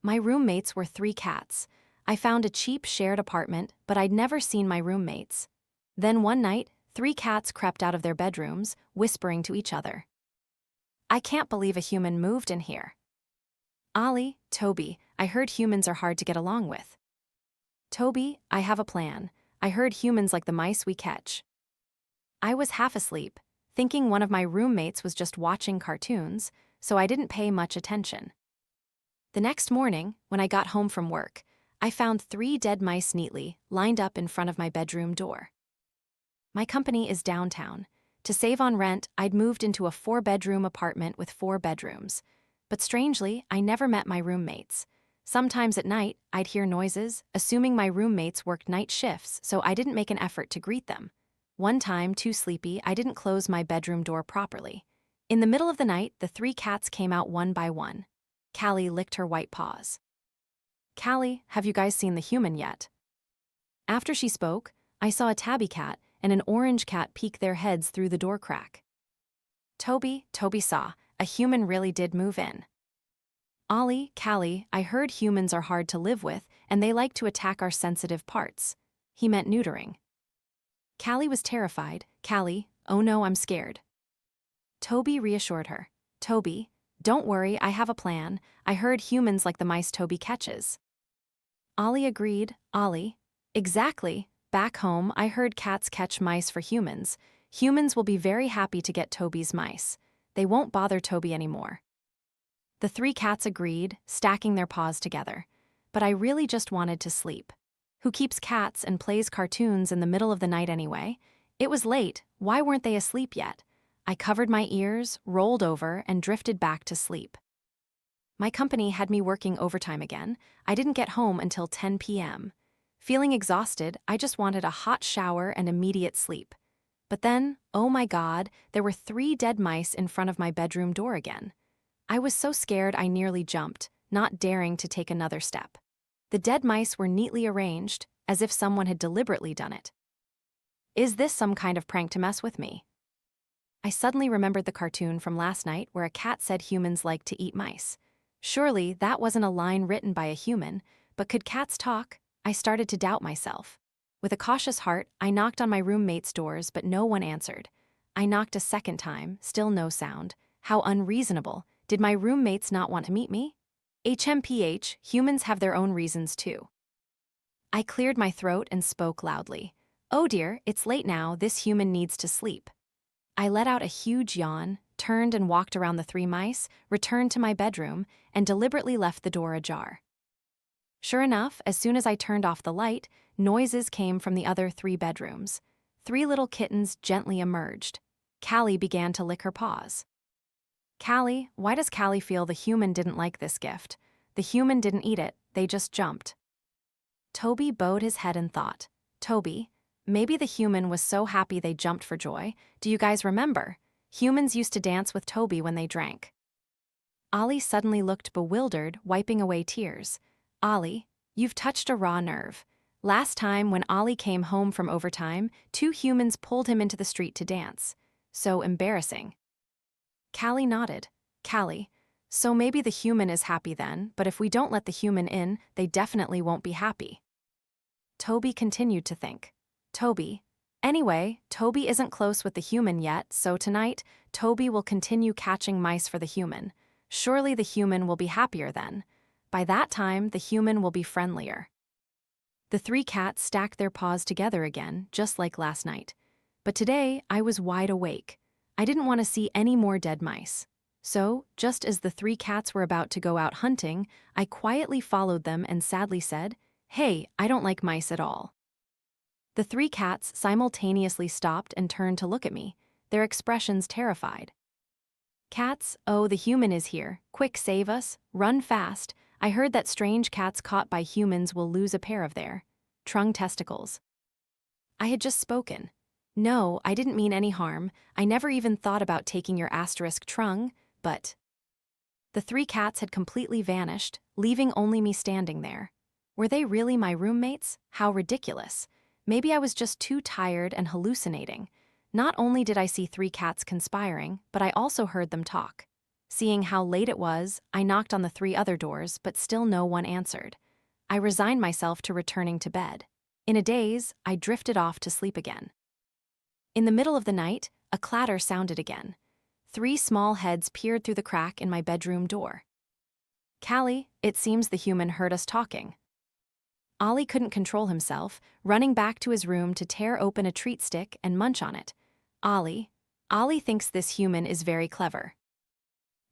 My roommates were 3 cats. I found a cheap shared apartment, but I'd never seen my roommates. Then one night, 3 cats crept out of their bedrooms, whispering to each other. I can't believe a human moved in here. Ollie, Toby, I heard humans are hard to get along with. Toby, I have a plan. I heard humans like the mice we catch. I was half asleep, thinking one of my roommates was just watching cartoons, so I didn't pay much attention. The next morning, when I got home from work, I found 3 dead mice neatly lined up in front of my bedroom door. My company is downtown. To save on rent, I'd moved into a 4-bedroom apartment with 4 bedrooms. But strangely, I never met my roommates. Sometimes at night, I'd hear noises, assuming my roommates worked night shifts, so I didn't make an effort to greet them. One time, too sleepy, I didn't close my bedroom door properly. In the middle of the night, the 3 cats came out one by one. Callie licked her white paws. Callie, have you guys seen the human yet? After she spoke, I saw a tabby cat and an orange cat peek their heads through the door crack. Toby saw. A human really did move in. Ollie, Callie, I heard humans are hard to live with and they like to attack our sensitive parts. He meant neutering. Callie was terrified. Callie, oh no, I'm scared. Toby reassured her. Toby, don't worry, I have a plan. I heard humans like the mice Toby catches. Ollie agreed. Ollie, exactly. Back home, I heard cats catch mice for humans. Humans will be very happy to get Toby's mice. They won't bother Toby anymore. The 3 cats agreed, stacking their paws together. But I really just wanted to sleep. Who keeps cats and plays cartoons in the middle of the night anyway? It was late. Why weren't they asleep yet? I covered my ears, rolled over, and drifted back to sleep. My company had me working overtime again. I didn't get home until 10 p.m. Feeling exhausted, I just wanted a hot shower and immediate sleep. But then, oh my God, there were 3 dead mice in front of my bedroom door again. I was so scared I nearly jumped, not daring to take another step. The dead mice were neatly arranged, as if someone had deliberately done it. Is this some kind of prank to mess with me? I suddenly remembered the cartoon from last night where a cat said humans like to eat mice. Surely that wasn't a line written by a human, but could cats talk? I started to doubt myself. With a cautious heart, I knocked on my roommates' doors, but no one answered. I knocked a second time, still no sound. How unreasonable. Did my roommates not want to meet me? HMPH, humans have their own reasons too. I cleared my throat and spoke loudly. Oh dear, it's late now, this human needs to sleep. I let out a huge yawn, turned and walked around the 3 mice, returned to my bedroom, and deliberately left the door ajar. Sure enough, as soon as I turned off the light, noises came from the other 3 bedrooms. 3 little kittens gently emerged. Callie began to lick her paws. Callie, why does Callie feel the human didn't like this gift? The human didn't eat it, they just jumped. Toby bowed his head and thought. Toby, maybe the human was so happy they jumped for joy. Do you guys remember? Humans used to dance with Toby when they drank. Ollie suddenly looked bewildered, wiping away tears. Ollie, you've touched a raw nerve. Last time when Ollie came home from overtime, 2 humans pulled him into the street to dance. So embarrassing. Callie nodded. Callie, so maybe the human is happy then, but if we don't let the human in, they definitely won't be happy. Toby continued to think. Toby, anyway, Toby isn't close with the human yet, so tonight, Toby will continue catching mice for the human. Surely the human will be happier then. By that time, the human will be friendlier. The 3 cats stacked their paws together again, just like last night. But today, I was wide awake. I didn't want to see any more dead mice. So, just as the 3 cats were about to go out hunting, I quietly followed them and sadly said, Hey, I don't like mice at all. The 3 cats simultaneously stopped and turned to look at me, their expressions terrified. Cats, oh, the human is here. Quick, save us. Run fast. I heard that strange cats caught by humans will lose a pair of their trunk testicles. I had just spoken. No, I didn't mean any harm. I never even thought about taking your asterisk trunk, but... The 3 cats had completely vanished, leaving only me standing there. Were they really my roommates? How ridiculous. Maybe I was just too tired and hallucinating. Not only did I see 3 cats conspiring, but I also heard them talk. Seeing how late it was, I knocked on the 3 other doors, but still no one answered. I resigned myself to returning to bed. In a daze, I drifted off to sleep again. In the middle of the night, a clatter sounded again. 3 small heads peered through the crack in my bedroom door. Callie, it seems the human heard us talking. Ollie couldn't control himself, running back to his room to tear open a treat stick and munch on it. Ollie thinks this human is very clever.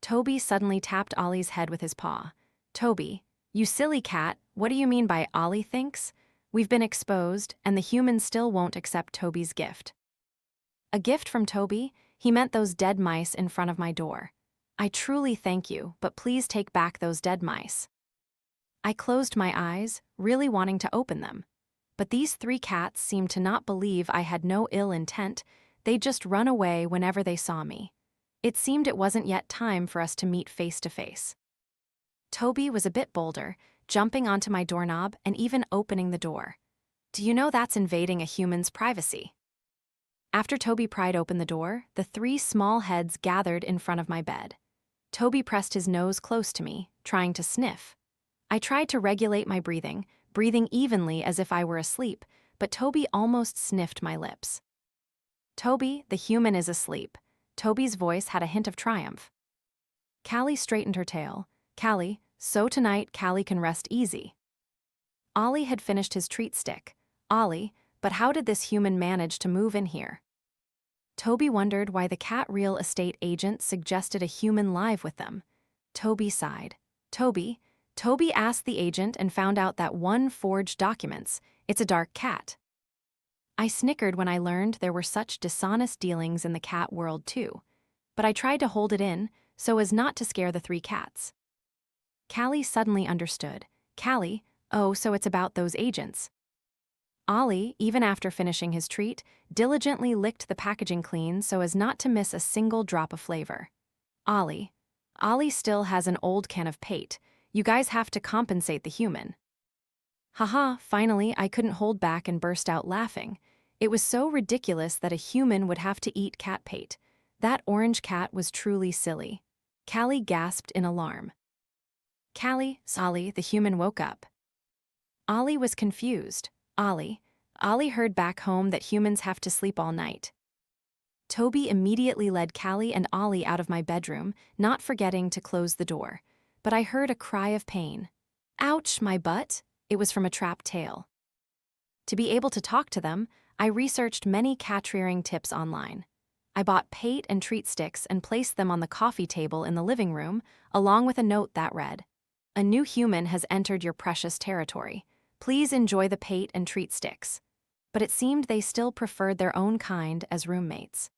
Toby suddenly tapped Ollie's head with his paw. Toby, you silly cat, what do you mean by Ollie thinks? We've been exposed, and the human still won't accept Toby's gift. A gift from Toby? He meant those dead mice in front of my door. I truly thank you, but please take back those dead mice. I closed my eyes, really wanting to open them. But these 3 cats seemed to not believe I had no ill intent. They'd just run away whenever they saw me. It seemed it wasn't yet time for us to meet face to face. Toby was a bit bolder, jumping onto my doorknob and even opening the door. Do you know that's invading a human's privacy? After Toby pried open the door, the 3 small heads gathered in front of my bed. Toby pressed his nose close to me, trying to sniff. I tried to regulate my breathing evenly as if I were asleep, but Toby almost sniffed my lips. Toby, the human is asleep. Toby's voice had a hint of triumph. Callie straightened her tail. Callie, so tonight Callie can rest easy. Ollie had finished his treat stick. Ollie, but how did this human manage to move in here? Toby wondered why the cat real estate agent suggested a human live with them. Toby sighed. Toby asked the agent and found out that 1 forged documents. It's a dark cat. I snickered when I learned there were such dishonest dealings in the cat world too, but I tried to hold it in so as not to scare the 3 cats. Callie suddenly understood. Callie, oh, so it's about those agents. Ollie, even after finishing his treat, diligently licked the packaging clean so as not to miss a single drop of flavor. Ollie still has an old can of pate. You guys have to compensate the human. Haha, finally I couldn't hold back and burst out laughing. It was so ridiculous that a human would have to eat cat pate. That orange cat was truly silly. Callie gasped in alarm. Callie, the human woke up. Ollie was confused. Ollie heard back home that humans have to sleep all night. Toby immediately led Callie and Ollie out of my bedroom, not forgetting to close the door. But I heard a cry of pain. Ouch, my butt! It was from a trapped tail. To be able to talk to them, I researched many cat rearing tips online. I bought pate and treat sticks and placed them on the coffee table in the living room, along with a note that read, "A new human has entered your precious territory. Please enjoy the pate and treat sticks." But it seemed they still preferred their own kind as roommates.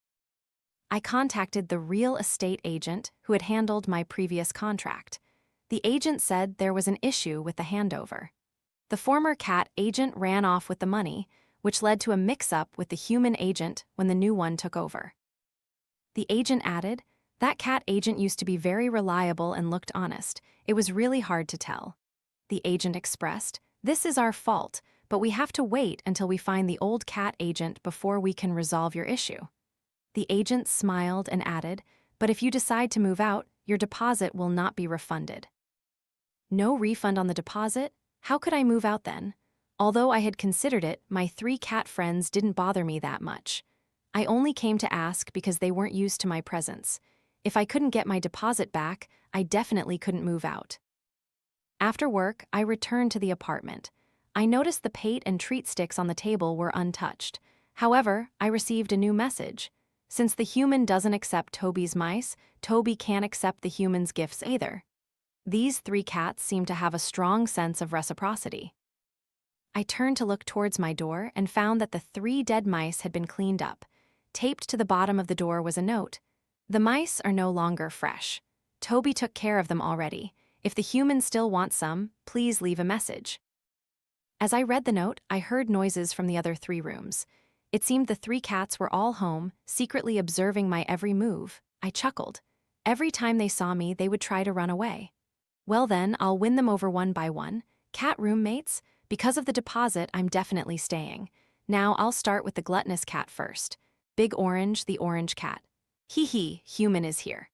I contacted the real estate agent who had handled my previous contract. The agent said there was an issue with the handover. The former cat agent ran off with the money, which led to a mix-up with the human agent when the new one took over. The agent added, "That cat agent used to be very reliable and looked honest. It was really hard to tell." The agent expressed, "This is our fault, but we have to wait until we find the old cat agent before we can resolve your issue." The agent smiled and added, "But if you decide to move out, your deposit will not be refunded." No refund on the deposit? How could I move out then? Although I had considered it, my 3 cat friends didn't bother me that much. I only came to ask because they weren't used to my presence. If I couldn't get my deposit back, I definitely couldn't move out. After work, I returned to the apartment. I noticed the pate and treat sticks on the table were untouched. However, I received a new message. Since the human doesn't accept Toby's mice, Toby can't accept the human's gifts either. These 3 cats seemed to have a strong sense of reciprocity. I turned to look towards my door and found that the 3 dead mice had been cleaned up. Taped to the bottom of the door was a note. "The mice are no longer fresh. Toby took care of them already. If the human still wants some, please leave a message." As I read the note, I heard noises from the other 3 rooms. It seemed the 3 cats were all home, secretly observing my every move. I chuckled. Every time they saw me, they would try to run away. Well then, I'll win them over one by one. Cat roommates? Because of the deposit, I'm definitely staying. Now I'll start with the gluttonous cat first. Big Orange, the orange cat. Hee hee, human is here.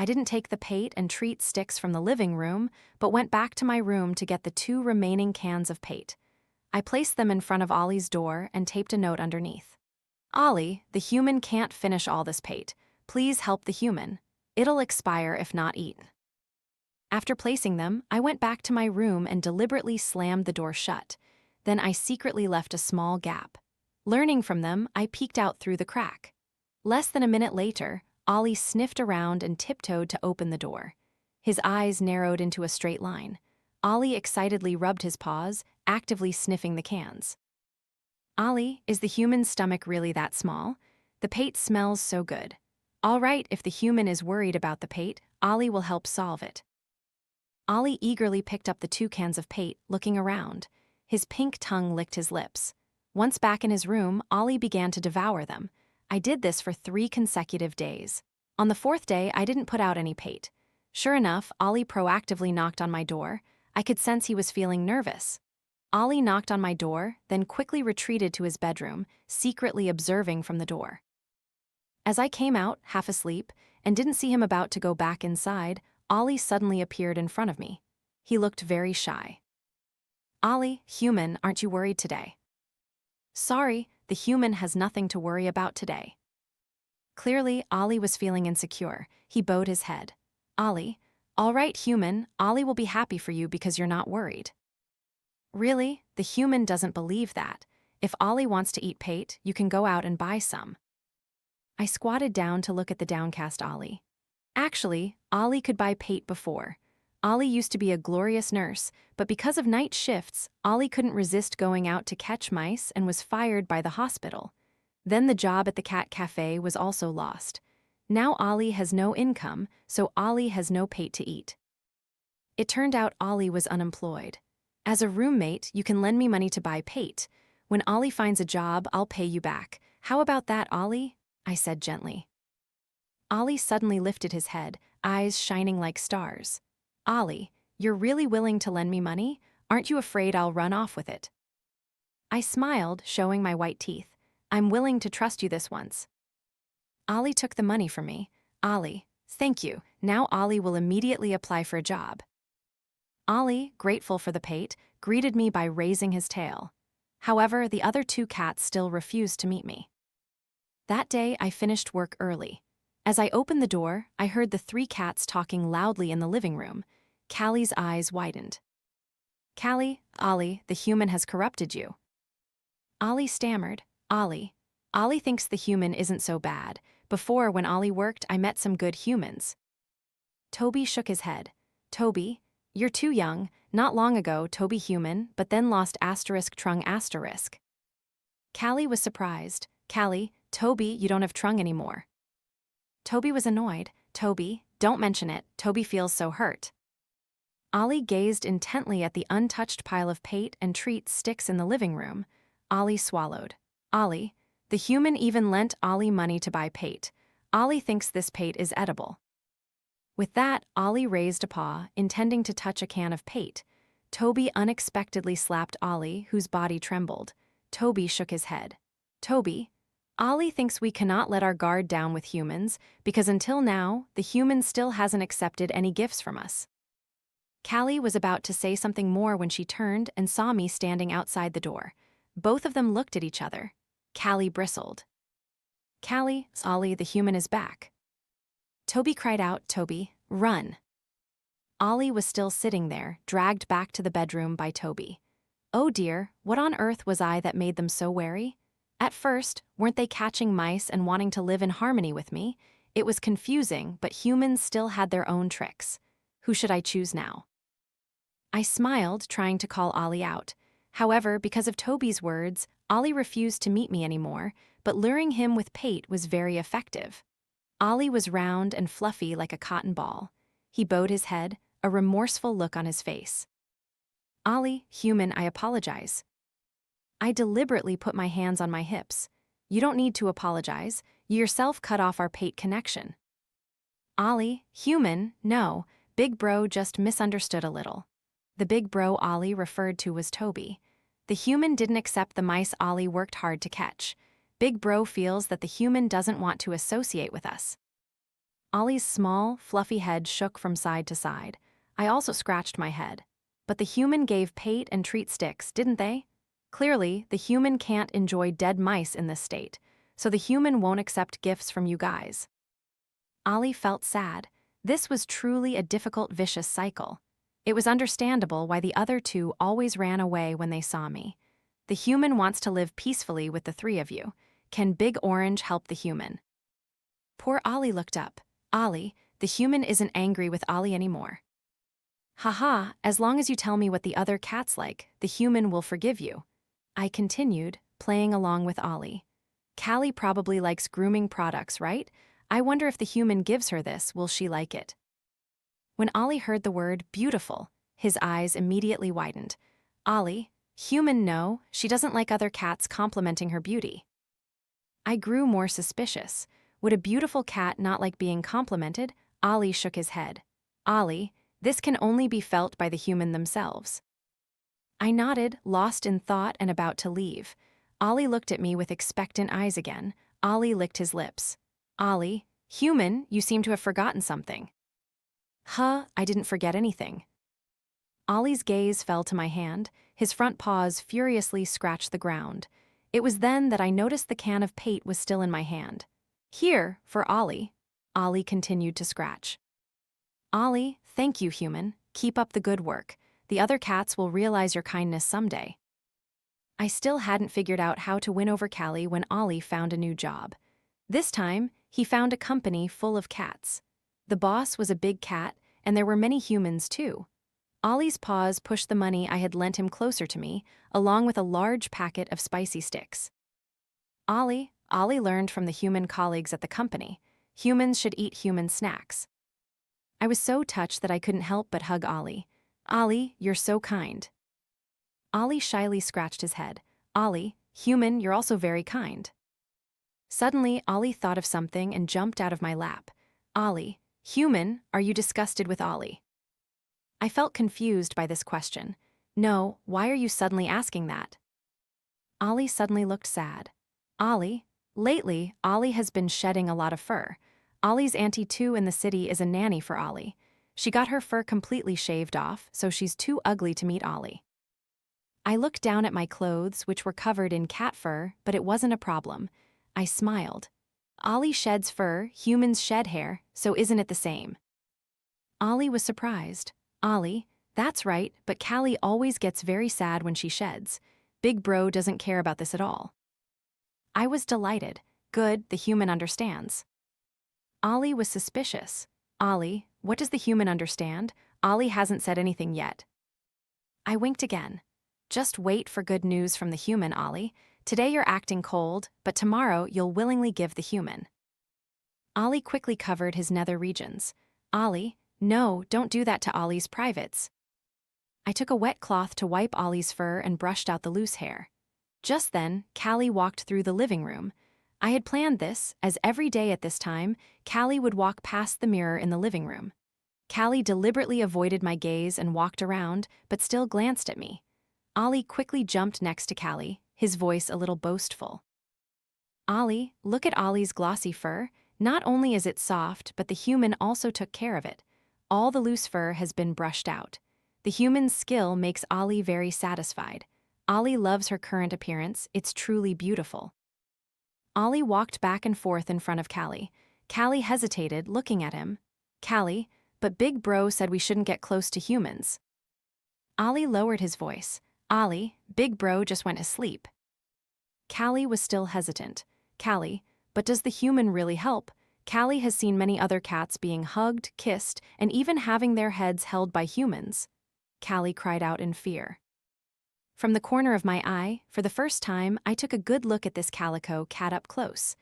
I didn't take the pate and treat sticks from the living room, but went back to my room to get the 2 remaining cans of pate. I placed them in front of Ollie's door and taped a note underneath. Ollie, the human can't finish all this pate. Please help the human. It'll expire if not eaten. After placing them, I went back to my room and deliberately slammed the door shut. Then I secretly left a small gap. Learning from them, I peeked out through the crack. Less than a minute later, Ollie sniffed around and tiptoed to open the door. His eyes narrowed into a straight line. Ollie excitedly rubbed his paws, actively sniffing the cans. Ollie, is the human's stomach really that small? The pate smells so good. All right, if the human is worried about the pate, Ollie will help solve it. Ollie eagerly picked up the 2 cans of pate, looking around. His pink tongue licked his lips. Once back in his room, Ollie began to devour them. I did this for 3 consecutive days. On the 4th day, I didn't put out any pate. Sure enough, Ollie proactively knocked on my door. I could sense he was feeling nervous. Ollie knocked on my door, then quickly retreated to his bedroom, secretly observing from the door. As I came out, half asleep, and didn't see him about to go back inside, Ollie suddenly appeared in front of me. He looked very shy. Ollie, human, aren't you worried today? Sorry, the human has nothing to worry about today. Clearly, Ollie was feeling insecure. He bowed his head. Ollie, all right, human, Ollie will be happy for you because you're not worried. Really, the human doesn't believe that. If Ollie wants to eat pate, you can go out and buy some. I squatted down to look at the downcast Ollie. Actually, Ollie could buy pate before. Ollie used to be a glorious nurse, but because of night shifts, Ollie couldn't resist going out to catch mice and was fired by the hospital. Then the job at the cat cafe was also lost. Now Ollie has no income, so Ollie has no pate to eat. It turned out Ollie was unemployed. As a roommate, you can lend me money to buy pate. When Ollie finds a job, I'll pay you back. How about that, Ollie? I said gently. Ollie suddenly lifted his head, eyes shining like stars. Ollie, you're really willing to lend me money? Aren't you afraid I'll run off with it? I smiled, showing my white teeth. I'm willing to trust you this once. Ollie took the money from me. Ollie, thank you. Now Ollie will immediately apply for a job. Ollie, grateful for the pate, greeted me by raising his tail. However, the other 2 cats still refused to meet me. That day, I finished work early. As I opened the door, I heard the 3 cats talking loudly in the living room. Callie's eyes widened. Callie, Ollie, the human has corrupted you. Ollie stammered. Ollie thinks the human isn't so bad. Before, when Ollie worked, I met some good humans. Toby shook his head. Toby, you're too young. Not long ago, Toby human, but then lost *trung**. Callie was surprised. Callie, Toby, you don't have trung anymore. Toby was annoyed. Toby, don't mention it. Toby feels so hurt. Ollie gazed intently at the untouched pile of pate and treat sticks in the living room. Ollie swallowed. Ollie, the human even lent Ollie money to buy pate. Ollie thinks this pate is edible. With that, Ollie raised a paw, intending to touch a can of pate. Toby unexpectedly slapped Ollie, whose body trembled. Toby shook his head. Toby, Ollie thinks we cannot let our guard down with humans, because until now, the human still hasn't accepted any gifts from us. Callie was about to say something more when she turned and saw me standing outside the door. Both of them looked at each other. Callie bristled. Callie, Ollie, the human is back. Toby cried out, Toby, run. Ollie was still sitting there, dragged back to the bedroom by Toby. Oh dear, what on earth was I that made them so wary? At first, weren't they catching mice and wanting to live in harmony with me? It was confusing, but humans still had their own tricks. Who should I choose now? I smiled, trying to call Ollie out. However, because of Toby's words, Ollie refused to meet me anymore, but luring him with pate was very effective. Ollie was round and fluffy like a cotton ball. He bowed his head, a remorseful look on his face. Ollie, human, I apologize. I deliberately put my hands on my hips. You don't need to apologize. You yourself cut off our pate connection. Ollie, human, no. Big bro just misunderstood a little. The big bro Ollie referred to was Toby. The human didn't accept the mice Ollie worked hard to catch. Big bro feels that the human doesn't want to associate with us. Ollie's small, fluffy head shook from side to side. I also scratched my head. But the human gave pate and treat sticks, didn't they? Clearly, the human can't enjoy dead mice in this state, so the human won't accept gifts from you guys. Ollie felt sad. This was truly a difficult, vicious cycle. It was understandable why the other two always ran away when they saw me. The human wants to live peacefully with the three of you. Can Big Orange help the human? Poor Ollie looked up. Ollie, the human isn't angry with Ollie anymore. Haha, as long as you tell me what the other cat's like, the human will forgive you. I continued, playing along with Ollie. Callie probably likes grooming products, right? I wonder if the human gives her this, will she like it? When Ollie heard the word beautiful, his eyes immediately widened. Ollie, human no, she doesn't like other cats complimenting her beauty. I grew more suspicious. Would a beautiful cat not like being complimented? Ollie shook his head. Ollie, this can only be felt by the human themselves. I nodded, lost in thought and about to leave. Ollie looked at me with expectant eyes again. Ollie licked his lips. Ollie, human, you seem to have forgotten something. Huh, I didn't forget anything. Ollie's gaze fell to my hand. His front paws furiously scratched the ground. It was then that I noticed the can of pate was still in my hand. Here, for Ollie. Ollie continued to scratch. Ollie, thank you, human. Keep up the good work. The other cats will realize your kindness someday. I still hadn't figured out how to win over Callie when Ollie found a new job. This time, he found a company full of cats. The boss was a big cat, and there were many humans too. Ollie's paws pushed the money I had lent him closer to me, along with a large packet of spicy sticks. Ollie learned from the human colleagues at the company. Humans should eat human snacks. I was so touched that I couldn't help but hug Ollie. Ollie, you're so kind. Ollie shyly scratched his head. Ollie, human, you're also very kind. Suddenly, Ollie thought of something and jumped out of my lap. Ollie, human, are you disgusted with Ollie? I felt confused by this question. No, why are you suddenly asking that? Ollie suddenly looked sad. Ollie, lately, Ollie has been shedding a lot of fur. Ollie's auntie too in the city is a nanny for Ollie. She got her fur completely shaved off, so she's too ugly to meet Ollie. I looked down at my clothes, which were covered in cat fur, but it wasn't a problem. I smiled. Ollie sheds fur, humans shed hair, so isn't it the same? Ollie was surprised. Ollie, that's right, but Callie always gets very sad when she sheds. Big Bro doesn't care about this at all. I was delighted. Good, the human understands. Ollie was suspicious. Ollie, what does the human understand? Ollie hasn't said anything yet. I winked again. Just wait for good news from the human, Ollie. Today you're acting cold, but tomorrow you'll willingly give the human. Ollie quickly covered his nether regions. Ollie, no, don't do that to Ollie's privates. I took a wet cloth to wipe Ollie's fur and brushed out the loose hair. Just then, Callie walked through the living room. I had planned this, as every day at this time, Callie would walk past the mirror in the living room. Callie deliberately avoided my gaze and walked around, but still glanced at me. Ollie quickly jumped next to Callie, his voice a little boastful. Ollie, look at Ollie's glossy fur. Not only is it soft, but the human also took care of it. All the loose fur has been brushed out. The human's skill makes Ollie very satisfied. Ollie loves her current appearance. It's truly beautiful. Ollie walked back and forth in front of Callie. Callie hesitated, looking at him. Callie, but Big Bro said we shouldn't get close to humans. Ollie lowered his voice. Ollie, Big Bro just went to sleep. Callie was still hesitant. Callie, but does the human really help? Callie has seen many other cats being hugged, kissed, and even having their heads held by humans. Callie cried out in fear. From the corner of my eye, for the first time, I took a good look at this calico cat up close.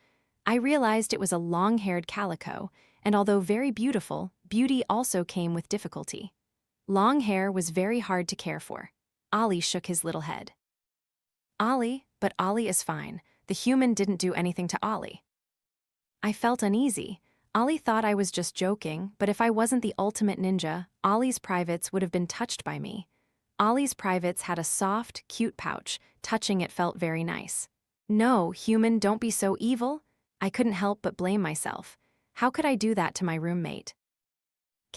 I realized it was a long-haired calico, and although very beautiful, beauty also came with difficulty. Long hair was very hard to care for. Ollie shook his little head. Ollie, but Ollie is fine. The human didn't do anything to Ollie. I felt uneasy. Ollie thought I was just joking, but if I wasn't the ultimate ninja, Ollie's privates would have been touched by me. Ollie's privates had a soft, cute pouch. Touching it felt very nice. No, human, don't be so evil. I couldn't help but blame myself. How could I do that to my roommate?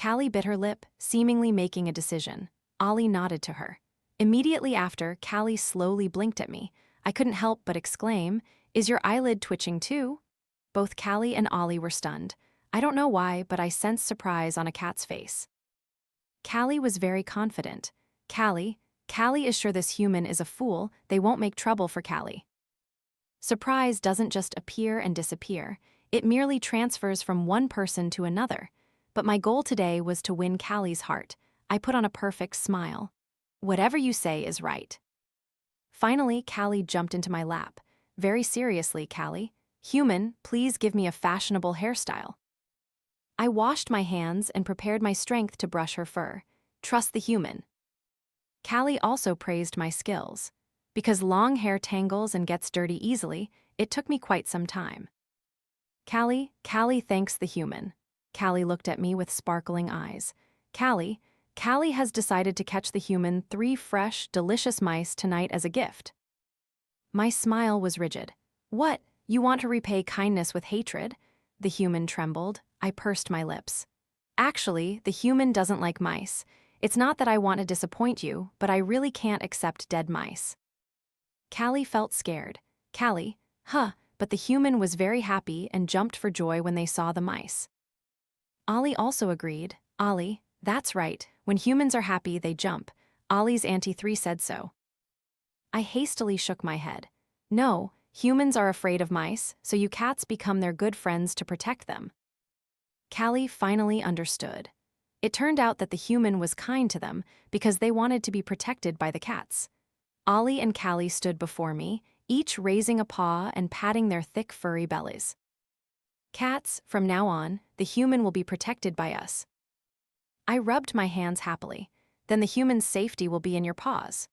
Callie bit her lip, seemingly making a decision. Ollie nodded to her. Immediately after, Callie slowly blinked at me. I couldn't help but exclaim, "Is your eyelid twitching too?" Both Callie and Ollie were stunned. I don't know why, but I sensed surprise on a cat's face. Callie was very confident. Callie is sure this human is a fool, they won't make trouble for Callie. Surprise doesn't just appear and disappear, it merely transfers from one person to another. But my goal today was to win Callie's heart. I put on a perfect smile. Whatever you say is right. Finally, Callie jumped into my lap. Very seriously, Callie. Human, please give me a fashionable hairstyle. I washed my hands and prepared my strength to brush her fur. Trust the human. Callie also praised my skills. Because long hair tangles and gets dirty easily, it took me quite some time. Callie thanks the human. Callie looked at me with sparkling eyes. Callie has decided to catch the human 3 fresh, delicious mice tonight as a gift. My smile was rigid. What? You want to repay kindness with hatred? The human trembled. I pursed my lips. Actually, the human doesn't like mice. It's not that I want to disappoint you, but I really can't accept dead mice. Callie felt scared. But the human was very happy and jumped for joy when they saw the mice. Ollie also agreed. Ollie, that's right, when humans are happy, they jump. Ollie's Auntie 3 said so. I hastily shook my head. No, humans are afraid of mice, so you cats become their good friends to protect them. Callie finally understood. It turned out that the human was kind to them because they wanted to be protected by the cats. Ollie and Callie stood before me, each raising a paw and patting their thick furry bellies. Cats, from now on, the human will be protected by us. I rubbed my hands happily. Then the human's safety will be in your paws.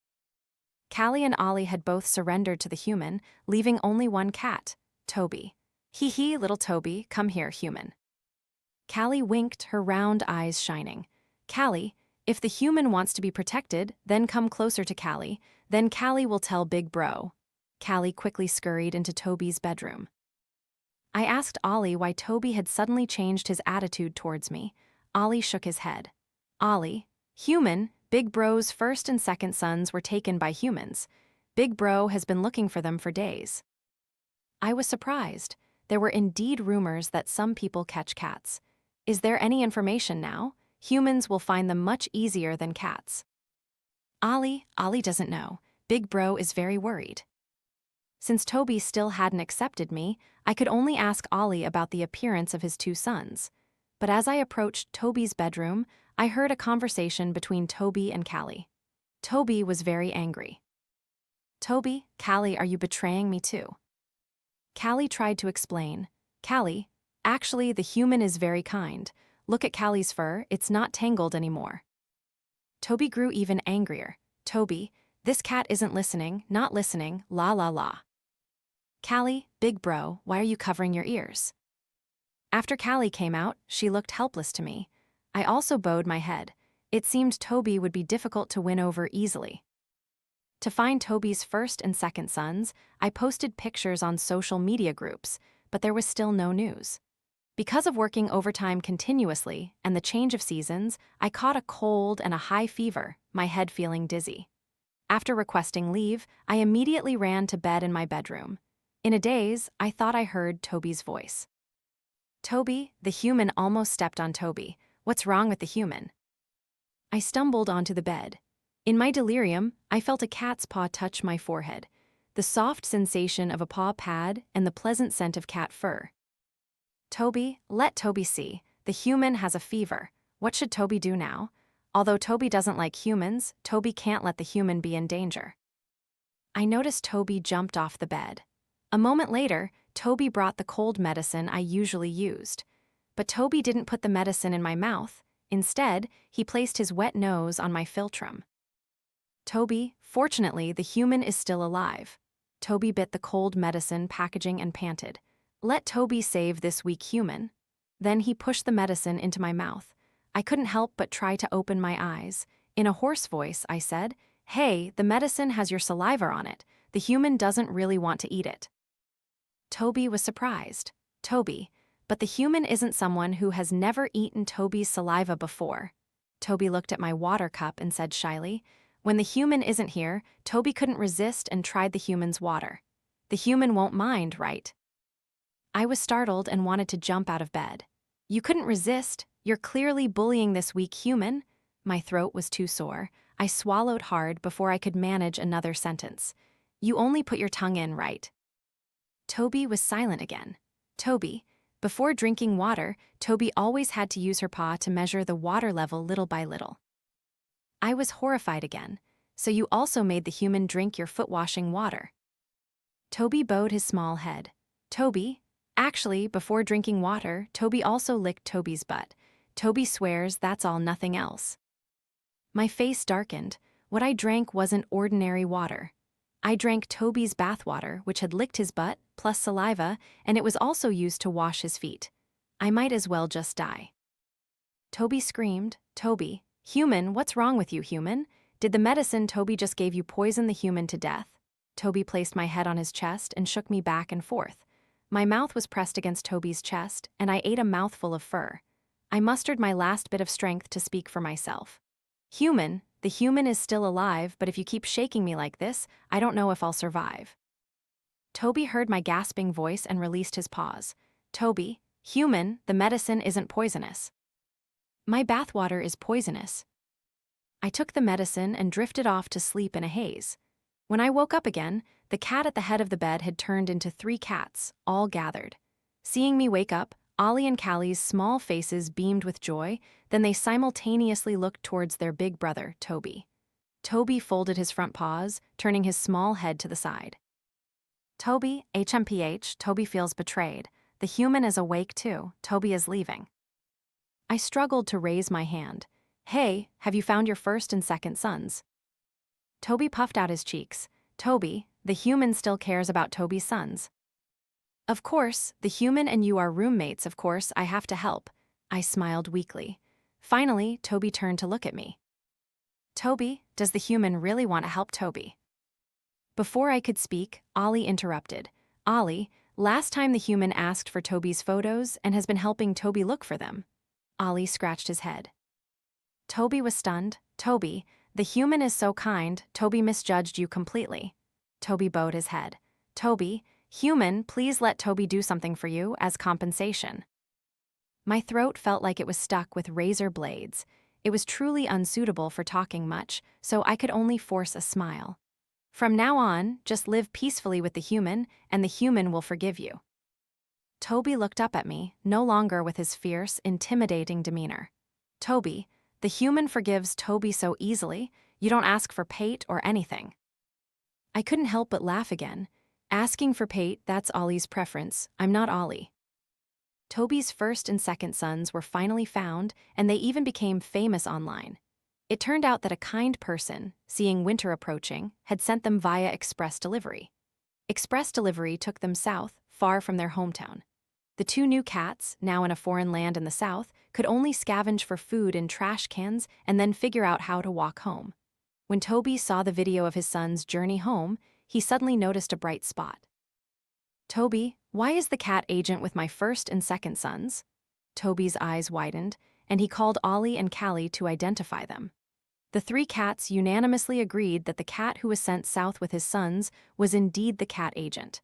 Callie and Ollie had both surrendered to the human, leaving only one cat, Toby. Hee, little Toby, come here, human. Callie winked, her round eyes shining. Callie, if the human wants to be protected, then come closer to Callie. Then Callie will tell Big Bro. Callie quickly scurried into Toby's bedroom. I asked Ollie why Toby had suddenly changed his attitude towards me. Ollie shook his head. Ollie, human, Big Bro's first and second sons were taken by humans. Big Bro has been looking for them for days. I was surprised. There were indeed rumors that some people catch cats. Is there any information now? Humans will find them much easier than cats. Ollie doesn't know. Big Bro is very worried. Since Toby still hadn't accepted me, I could only ask Ollie about the appearance of his 2 sons. But as I approached Toby's bedroom, I heard a conversation between Toby and Callie. Toby was very angry. Toby, Callie, are you betraying me too? Callie tried to explain. Callie, actually, the human is very kind. Look at Callie's fur, it's not tangled anymore. Toby grew even angrier. Toby, this cat isn't listening, not listening, la la la. Callie, Big Bro, why are you covering your ears? After Callie came out, she looked helpless to me. I also bowed my head. It seemed Toby would be difficult to win over easily. To find Toby's first and second sons, I posted pictures on social media groups, but there was still no news. Because of working overtime continuously and the change of seasons, I caught a cold and a high fever, my head feeling dizzy. After requesting leave, I immediately ran to bed in my bedroom. In a daze, I thought I heard Toby's voice. Toby, the human almost stepped on Toby. What's wrong with the human? I stumbled onto the bed. In my delirium, I felt a cat's paw touch my forehead, the soft sensation of a paw pad and the pleasant scent of cat fur. Toby, let Toby see. The human has a fever. What should Toby do now? Although Toby doesn't like humans, Toby can't let the human be in danger. I noticed Toby jumped off the bed. A moment later, Toby brought the cold medicine I usually used. But Toby didn't put the medicine in my mouth. Instead, he placed his wet nose on my philtrum. Toby, fortunately, the human is still alive. Toby bit the cold medicine packaging and panted. Let Toby save this weak human. Then he pushed the medicine into my mouth. I couldn't help but try to open my eyes. In a hoarse voice, I said, "Hey, the medicine has your saliva on it. The human doesn't really want to eat it." Toby was surprised. Toby, but the human isn't someone who has never eaten Toby's saliva before. Toby looked at my water cup and said shyly, "When the human isn't here, Toby couldn't resist and tried the human's water. The human won't mind, right?" I was startled and wanted to jump out of bed. "You couldn't resist? You're clearly bullying this weak human." My throat was too sore. I swallowed hard before I could manage another sentence. "You only put your tongue in, right?" Toby was silent again. Toby, before drinking water, Toby always had to use her paw to measure the water level little by little. I was horrified again. "So you also made the human drink your foot-washing water?" Toby bowed his small head. "Toby, actually, before drinking water, Toby also licked Toby's butt. Toby swears that's all, nothing else." My face darkened. What I drank wasn't ordinary water. I drank Toby's bathwater, which had licked his butt, plus saliva, and it was also used to wash his feet. I might as well just die. Toby screamed, "Toby, human, what's wrong with you, human? Did the medicine Toby just gave you poison the human to death?" Toby placed my head on his chest and shook me back and forth. My mouth was pressed against Toby's chest, and I ate a mouthful of fur. I mustered my last bit of strength to speak for myself. "Human, the human is still alive, but if you keep shaking me like this, I don't know if I'll survive." Toby heard my gasping voice and released his paws. "Toby, human, the medicine isn't poisonous." "My bathwater is poisonous." I took the medicine and drifted off to sleep in a haze. When I woke up again, the cat at the head of the bed had turned into 3 cats, all gathered. Seeing me wake up, Ollie and Callie's small faces beamed with joy, then they simultaneously looked towards their big brother, Toby. Toby folded his front paws, turning his small head to the side. "Toby, HMPH, Toby feels betrayed. The human is awake too. Toby is leaving." I struggled to raise my hand. "Hey, have you found your first and second sons?" Toby puffed out his cheeks. "Toby, the human still cares about Toby's sons." "Of course, the human and you are roommates, of course, I have to help." I smiled weakly. Finally, Toby turned to look at me. "Toby, does the human really want to help Toby?" Before I could speak, Ollie interrupted. "Ollie, last time the human asked for Toby's photos and has been helping Toby look for them." Ollie scratched his head. Toby was stunned. "Toby, the human is so kind, Toby misjudged you completely." Toby bowed his head. "Toby, human, please let Toby do something for you as compensation." My throat felt like it was stuck with razor blades. It was truly unsuitable for talking much, so I could only force a smile. "From now on, just live peacefully with the human, and the human will forgive you." Toby looked up at me, no longer with his fierce, intimidating demeanor. "Toby, the human forgives Toby so easily, you don't ask for payt or anything." I couldn't help but laugh again. "Asking for payt, that's Ollie's preference. I'm not Ollie." Toby's first and second sons were finally found, and they even became famous online. It turned out that a kind person, seeing winter approaching, had sent them via express delivery. Express delivery took them south, far from their hometown. The 2 new cats, now in a foreign land in the south, could only scavenge for food in trash cans and then figure out how to walk home. When Toby saw the video of his son's journey home, he suddenly noticed a bright spot. "Toby, why is the cat agent with my first and second sons?" Toby's eyes widened, and he called Ollie and Callie to identify them. The 3 cats unanimously agreed that the cat who was sent south with his sons was indeed the cat agent.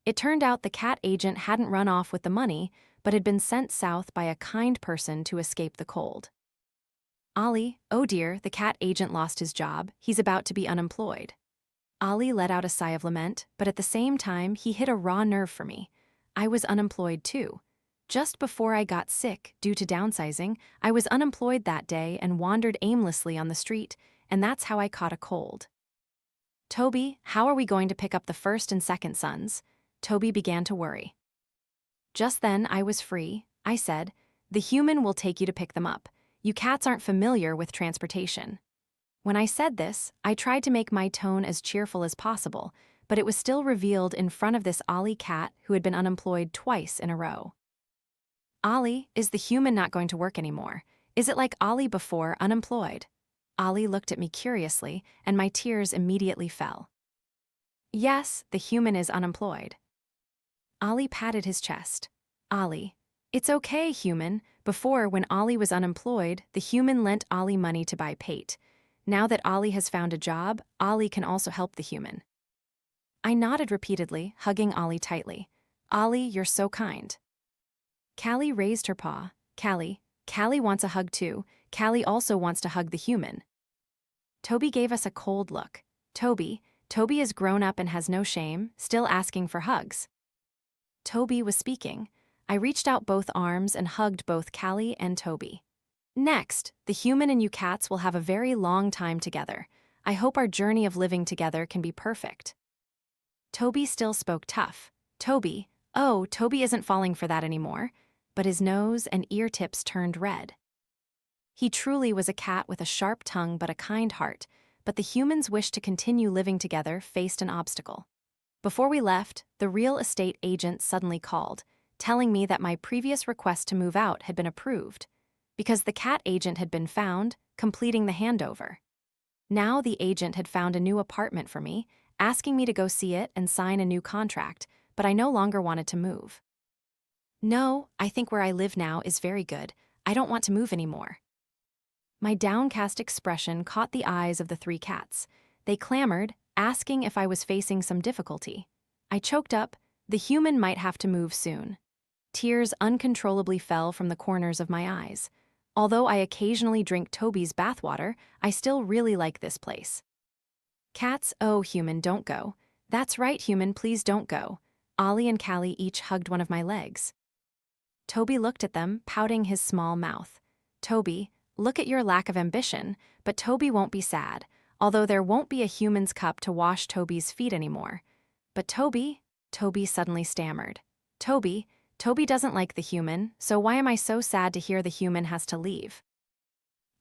It turned out the cat agent hadn't run off with the money, but had been sent south by a kind person to escape the cold. "Ollie, oh dear, the cat agent lost his job. He's about to be unemployed." Ollie let out a sigh of lament, but at the same time, he hit a raw nerve for me. I was unemployed too. Just before I got sick due to downsizing, I was unemployed that day and wandered aimlessly on the street, and that's how I caught a cold. "Toby, how are we going to pick up the first and second sons?" Toby began to worry. Just then, I was free. I said, "The human will take you to pick them up. You cats aren't familiar with transportation." When I said this, I tried to make my tone as cheerful as possible, but it was still revealed in front of this Ollie cat who had been unemployed twice in a row. "Ollie, is the human not going to work anymore? Is it like Ollie before, unemployed?" Ollie looked at me curiously, and my tears immediately fell. "Yes, the human is unemployed." Ollie patted his chest. "Ollie, It's okay, human. Before, when Ollie was unemployed, the human lent Ollie money to buy pate. Now that Ollie has found a job, Ollie can also help the human. I nodded repeatedly, hugging Ollie tightly. Ollie, you're so kind. Callie raised her paw. Callie wants a hug too. Callie also wants to hug the human. Toby gave us a cold look. Toby is grown up and has no shame, still asking for hugs. Toby was speaking. I reached out both arms and hugged both Callie and Toby. Next, the human and you cats will have a very long time together. I hope our journey of living together can be perfect. Toby still spoke tough. Toby isn't falling for that anymore, but his nose and ear tips turned red. He truly was a cat with a sharp tongue but a kind heart, but the humans' wish to continue living together faced an obstacle. Before we left, the real estate agent suddenly called, telling me that my previous request to move out had been approved, because the cat agent had been found, completing the handover. Now the agent had found a new apartment for me, asking me to go see it and sign a new contract, but I no longer wanted to move. No, I think where I live now is very good. I don't want to move anymore. My downcast expression caught the eyes of the three cats. They clamored, asking if I was facing some difficulty. I choked up. The human might have to move soon. Tears uncontrollably fell from the corners of my eyes. Although I occasionally drink Toby's bathwater, I still really like this place. Cats, oh human, don't go. That's right, human, please don't go. Ollie and Callie each hugged one of my legs. Toby looked at them, pouting his small mouth. Toby, look at your lack of ambition, but Toby won't be sad, although there won't be a human's cup to wash Toby's feet anymore. But Toby suddenly stammered. Toby doesn't like the human, so why am I so sad to hear the human has to leave?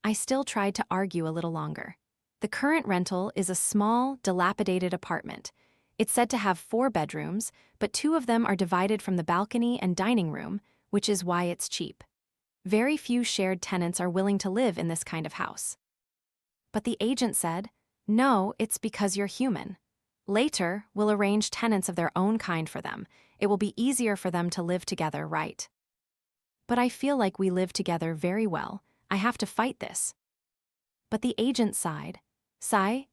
I still tried to argue a little longer. The current rental is a small, dilapidated apartment. It's said to have 4 bedrooms, but 2 of them are divided from the balcony and dining room, which is why it's cheap. Very few shared tenants are willing to live in this kind of house. But the agent said, no, it's because you're human. Later, we'll arrange tenants of their own kind for them. It will be easier for them to live together, right? But I feel like we live together very well. I have to fight this. But the agent sighed.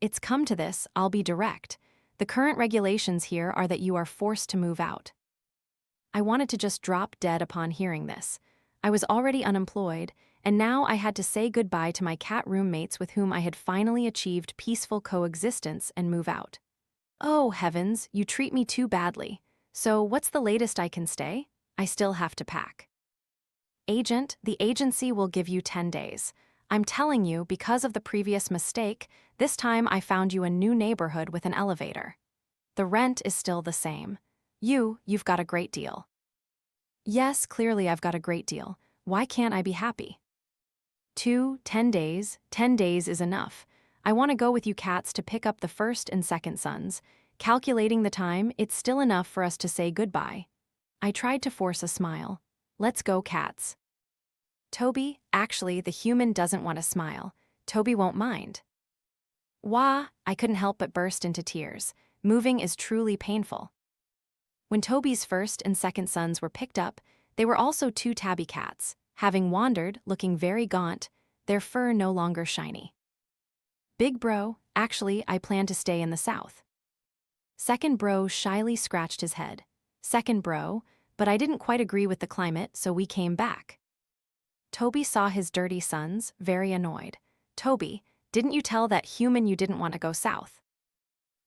It's come to this, I'll be direct. The current regulations here are that you are forced to move out. I wanted to just drop dead upon hearing this. I was already unemployed, and now I had to say goodbye to my cat roommates with whom I had finally achieved peaceful coexistence and move out. Oh, heavens, you treat me too badly. So what's the latest I can stay? I still have to pack. Agent, the agency will give you 10 days. I'm telling you, because of the previous mistake, this time I found you a new neighborhood with an elevator. The rent is still the same. You've got a great deal. Yes, clearly I've got a great deal. Why can't I be happy? 10 days. 10 days is enough. I want to go with you cats to pick up the first and second sons. Calculating the time, it's still enough for us to say goodbye. I tried to force a smile. Let's go, cats. Toby, actually, the human doesn't want to smile. Toby won't mind. Wah, I couldn't help but burst into tears. Moving is truly painful. When Toby's first and second sons were picked up, they were also 2 tabby cats, having wandered, looking very gaunt, their fur no longer shiny. Big bro, actually, I plan to stay in the south. Second bro shyly scratched his head. Second bro, but I didn't quite agree with the climate, so we came back. Toby saw his dirty sons, very annoyed. Toby, didn't you tell that human you didn't want to go south?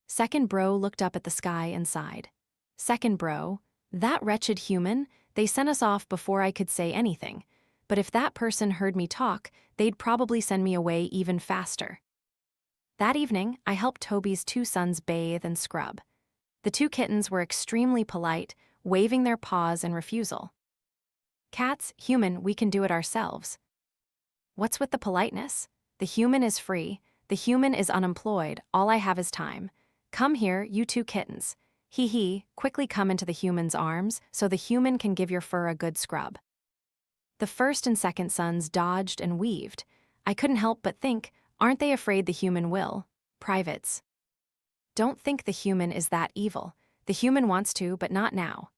Second bro looked up at the sky and sighed. Second bro, that wretched human, they sent us off before I could say anything. But if that person heard me talk, they'd probably send me away even faster. That evening, I helped Toby's 2 sons bathe and scrub. The 2 kittens were extremely polite, waving their paws in refusal. Cats, human, we can do it ourselves. What's with the politeness? The human is free, the human is unemployed, all I have is time. Come here, you 2 kittens. Quickly come into the human's arms so the human can give your fur a good scrub. The first and second sons dodged and weaved. I couldn't help but think, aren't they afraid the human will? Privates. Don't think the human is that evil. The human wants to, but not now.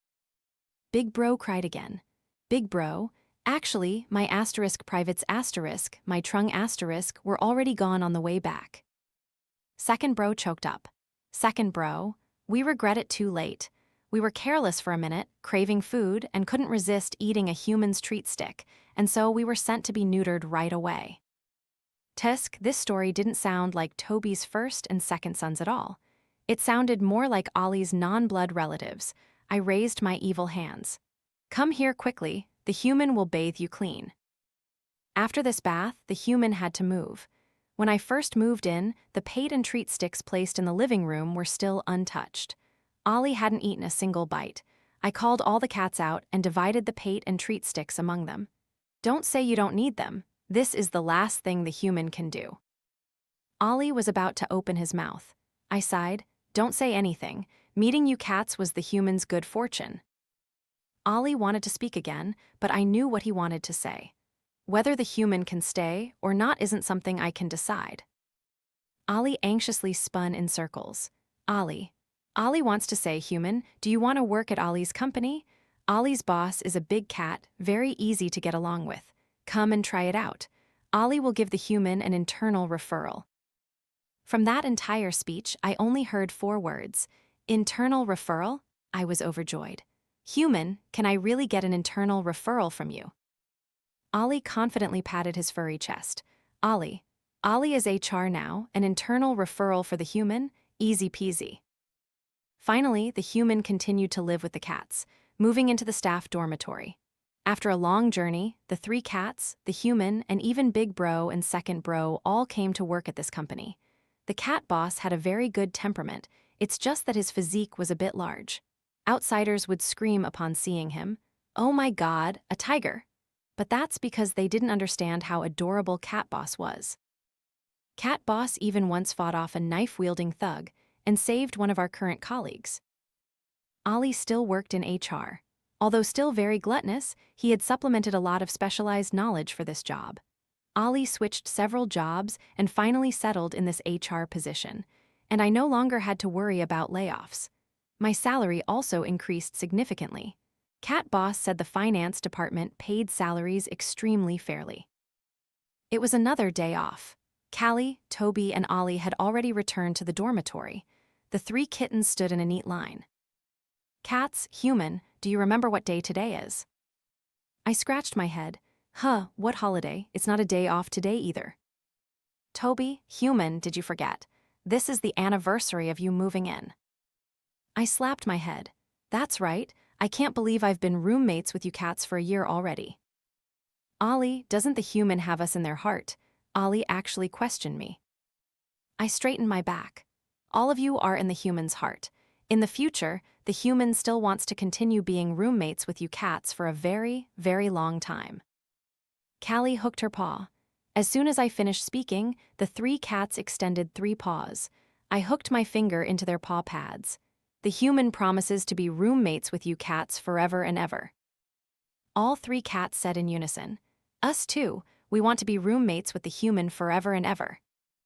Big bro cried again. Big Bro, actually, my asterisk privates asterisk, my trung asterisk were already gone on the way back. Second Bro choked up. Second Bro, we regret it too late. We were careless for a minute, craving food, and couldn't resist eating a human's treat stick, and so we were sent to be neutered right away. Tisk, this story didn't sound like Toby's first and second sons at all. It sounded more like Ollie's non-blood relatives. I raised my evil hands. Come here quickly, the human will bathe you clean. After this bath, the human had to move. When I first moved in, the pate and treat sticks placed in the living room were still untouched. Ollie hadn't eaten a single bite. I called all the cats out and divided the pate and treat sticks among them. Don't say you don't need them. This is the last thing the human can do. Ollie was about to open his mouth. I sighed, don't say anything. Meeting you cats was the human's good fortune. Ollie wanted to speak again, but I knew what he wanted to say. Whether the human can stay or not isn't something I can decide. Ollie anxiously spun in circles. Ollie wants to say, human, do you want to work at Ollie's company? Ollie's boss is a big cat, very easy to get along with. Come and try it out. Ollie will give the human an internal referral. From that entire speech, I only heard 4 words. Internal referral? I was overjoyed. Human, can I really get an internal referral from you? Ollie confidently patted his furry chest. Ollie is HR now, an internal referral for the human? Easy peasy. Finally, the human continued to live with the cats, moving into the staff dormitory. After a long journey, the 3 cats, the human, and even Big Bro and Second Bro all came to work at this company. The cat boss had a very good temperament, it's just that his physique was a bit large. Outsiders would scream upon seeing him, "Oh my God, a tiger!" But that's because they didn't understand how adorable Cat Boss was. Cat Boss even once fought off a knife-wielding thug and saved one of our current colleagues. Ollie still worked in HR. Although still very gluttonous, he had supplemented a lot of specialized knowledge for this job. Ollie switched several jobs and finally settled in this HR position, and I no longer had to worry about layoffs. My salary also increased significantly. Cat Boss said the finance department paid salaries extremely fairly. It was another day off. Callie, Toby, and Ollie had already returned to the dormitory. The 3 kittens stood in a neat line. Cats, human, do you remember what day today is? I scratched my head. What holiday? It's not a day off today either. Toby, human, did you forget? This is the anniversary of you moving in. I slapped my head. That's right, I can't believe I've been roommates with you cats for a year already. Ollie, doesn't the human have us in their heart? Ollie actually questioned me. I straightened my back. All of you are in the human's heart. In the future, the human still wants to continue being roommates with you cats for a very, very long time. Callie hooked her paw. As soon as I finished speaking, the 3 cats extended 3 paws. I hooked my finger into their paw pads. The human promises to be roommates with you cats forever and ever. All 3 cats said in unison, "Us too, we want to be roommates with the human forever and ever."